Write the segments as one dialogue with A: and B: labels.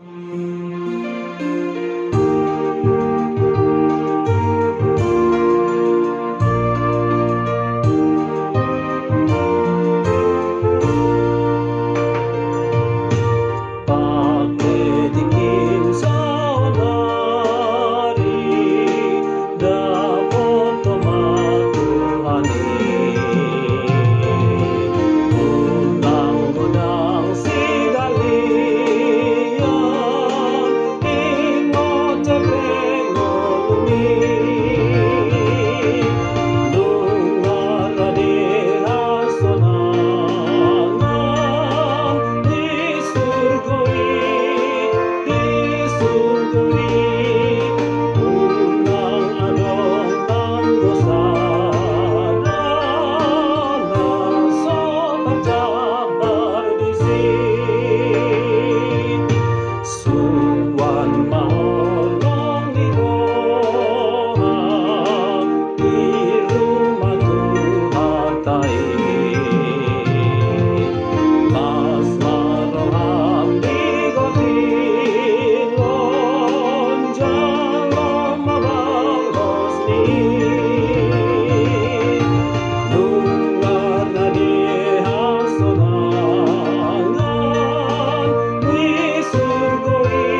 A: Pagdikitin sa hari dapat tumatuhani. Undang-undang sigalian imot teknologi dungar sonangan di surgoi unang adong tanggosana so pagjabar disi suwan maolong di orang di rumah Tuhan mas maroham di gotilon jalan mabalos ni lungar na diha sonangan di surgoi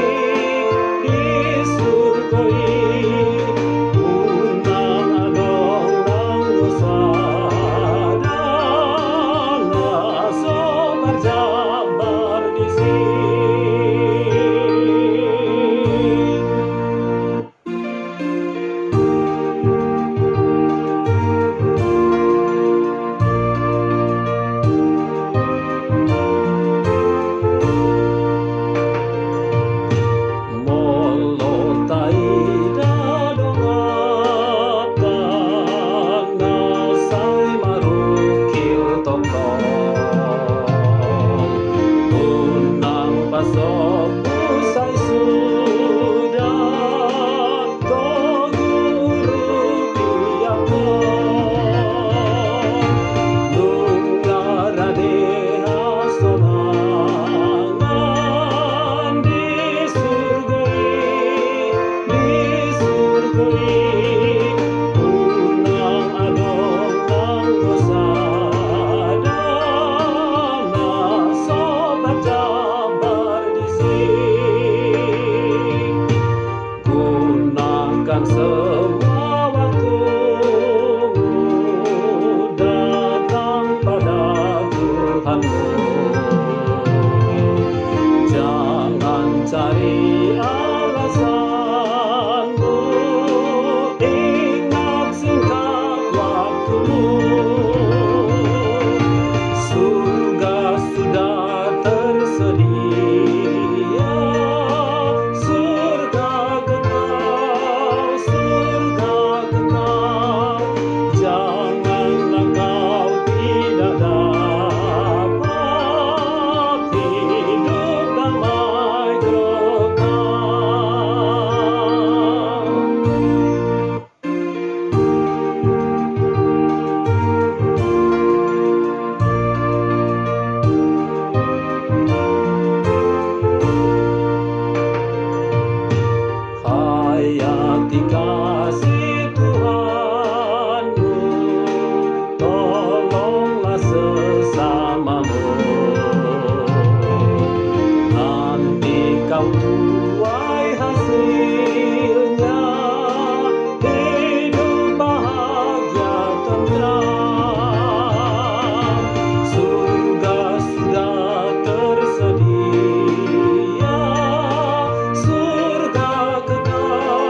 A: unang adong tanggosana so marjabar disi. Molotai dadongatan nasai marukil tokong unang pasok usai sudah toguru piyakon lungar adeha sonangan di surgoi unang adong tanggosana so pagjabar disi gunakan semua waktumu datang pada Tuhanmu, jangan cari alasanmu, ingat singkat waktumu. Surga sudah tersedia, surga kekal, janganlah kau tidak dapat hidup damai hayati kasih Tuhanmu, tolonglah sesamamu, nanti kau tuai hasilnya hidup bahagia tentram. Surga sudah tersedia, surga kekal,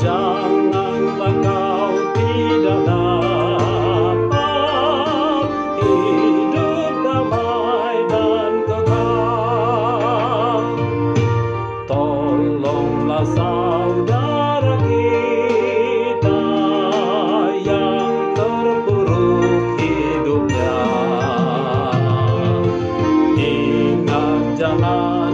A: janganlah kau tidak dapat hidup damai dan kekal. Tolonglah saudara kita yang terpuruk hidupnya, ingat jangan